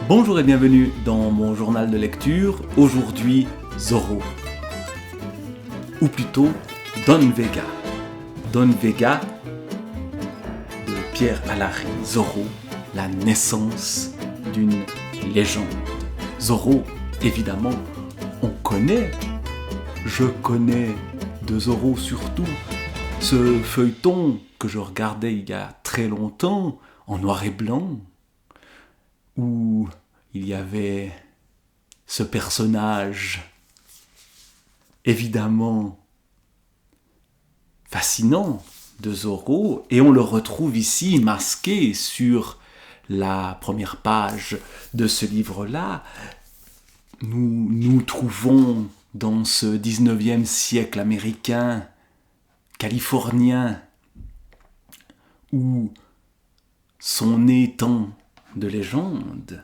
Bonjour et bienvenue dans mon journal de lecture. Aujourd'hui, Zorro. Ou plutôt, Don Vega. Don Vega de Pierre Alary. Zorro, la naissance d'une légende. Zorro, évidemment, on connaît. Je connais de Zorro surtout ce feuilleton que je regardais il y a très longtemps, en noir et blanc, où il y avait ce personnage évidemment fascinant de Zorro, et on le retrouve ici masqué sur la première page de ce livre-là. Nous trouvons dans ce 19e siècle américain, californien, où son nez tant de légende.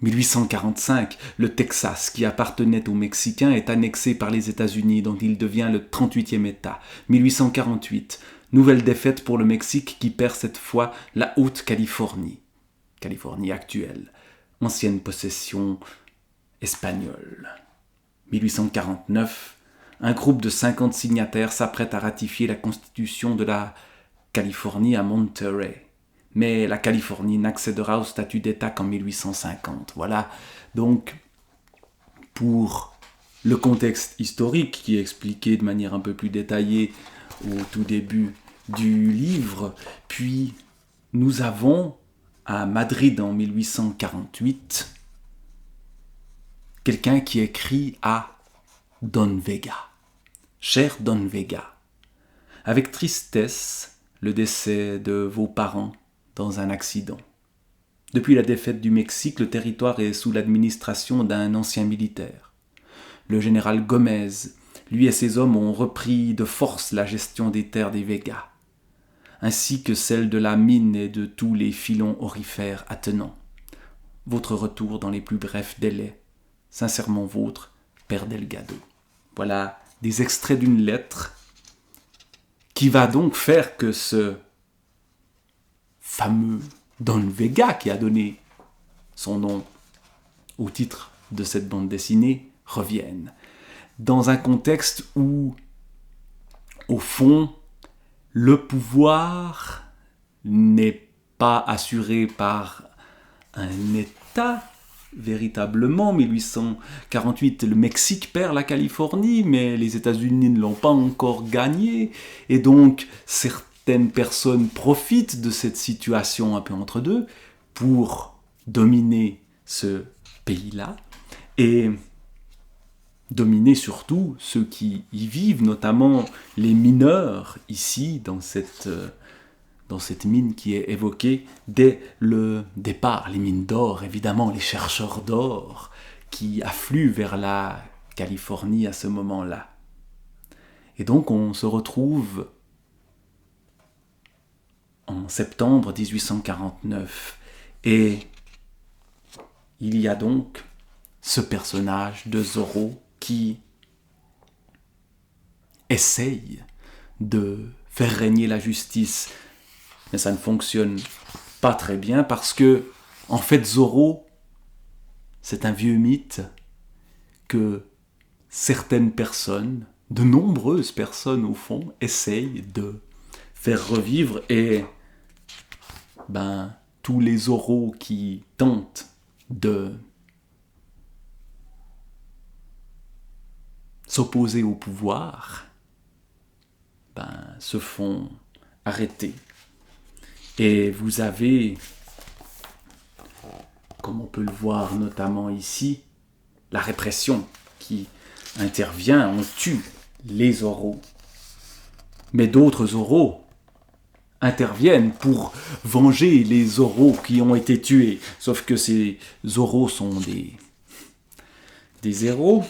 1845, le Texas, qui appartenait aux Mexicains, est annexé par les États-Unis, dont il devient le 38e État. 1848, nouvelle défaite pour le Mexique qui perd cette fois la Haute-Californie. Californie actuelle, ancienne possession espagnole. 1849, un groupe de 50 signataires s'apprête à ratifier la constitution de la Californie à Monterey. Mais la Californie n'accédera au statut d'État qu'en 1850. Voilà donc pour le contexte historique qui est expliqué de manière un peu plus détaillée au tout début du livre. Puis nous avons à Madrid en 1848 quelqu'un qui écrit à Don Vega. Cher Don Vega, avec tristesse le décès de vos parents dans un accident. Depuis la défaite du Mexique, le territoire est sous l'administration d'un ancien militaire. Le général Gomez, lui et ses hommes ont repris de force la gestion des terres des Vegas, ainsi que celle de la mine et de tous les filons aurifères attenants. Votre retour dans les plus brefs délais. Sincèrement vôtre, Père Delgado. Voilà des extraits d'une lettre qui va donc faire que ce fameux Don Vega, qui a donné son nom au titre de cette bande dessinée, revienne. Dans un contexte où, au fond, le pouvoir n'est pas assuré par un État, véritablement. 1848, le Mexique perd la Californie, mais les États-Unis ne l'ont pas encore gagné, et donc certaines personnes profitent de cette situation un peu entre deux pour dominer ce pays-là et dominer surtout ceux qui y vivent, notamment les mineurs ici dans cette mine qui est évoquée dès le départ. Les mines d'or, évidemment, les chercheurs d'or qui affluent vers la Californie à ce moment-là. Et donc on se retrouve en septembre 1849. Et il y a donc ce personnage de Zorro qui essaye de faire régner la justice. Mais ça ne fonctionne pas très bien parce que, en fait, Zorro, c'est un vieux mythe que certaines personnes, de nombreuses personnes au fond, essayent de faire revivre, et tous les Zorros qui tentent de s'opposer au pouvoir se font arrêter. Et vous avez, comme on peut le voir notamment ici, la répression qui intervient. On tue les Zorros. Mais d'autres Zorros interviennent pour venger les Zorros qui ont été tués. Sauf que ces Zorros sont des héros,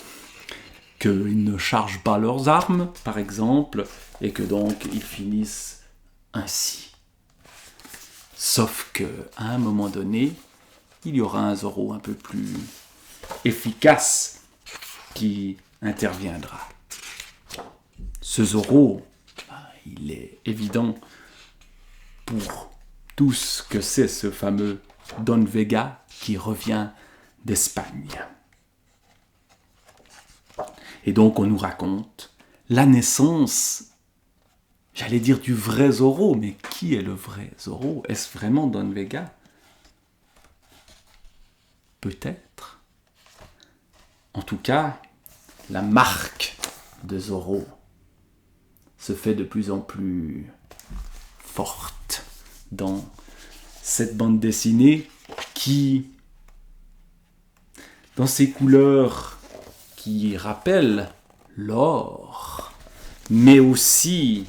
qu'ils ne chargent pas leurs armes, par exemple, et que donc ils finissent ainsi. Sauf qu'à un moment donné, il y aura un Zorro un peu plus efficace qui interviendra. Ce Zorro, il est évident pour tous que c'est ce fameux Don Vega qui revient d'Espagne. Et donc on nous raconte la naissance, j'allais dire du vrai Zorro, mais qui est le vrai Zorro? Est-ce vraiment Don Vega? Peut-être. En tout cas, la marque de Zorro se fait de plus en plus forte dans cette bande dessinée qui, dans ses couleurs qui rappellent l'or, mais aussi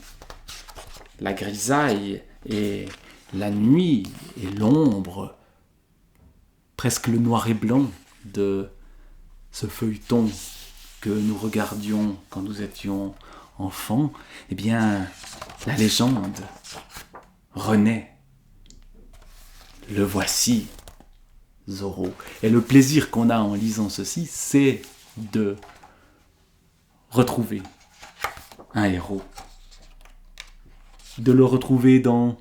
la grisaille et la nuit et l'ombre, presque le noir et blanc de ce feuilleton que nous regardions quand nous étions enfants, eh bien, la légende renaît. Le voici, Zorro. Et le plaisir qu'on a en lisant ceci, c'est de retrouver un héros. De le retrouver dans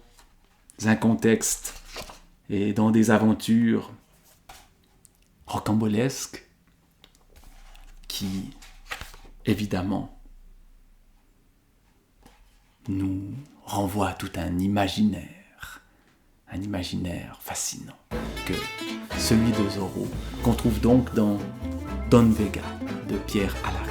un contexte et dans des aventures rocambolesques qui, évidemment, nous renvoient à tout un imaginaire fascinant que celui de Zorro, qu'on trouve donc dans Don Vega de Pierre Alain.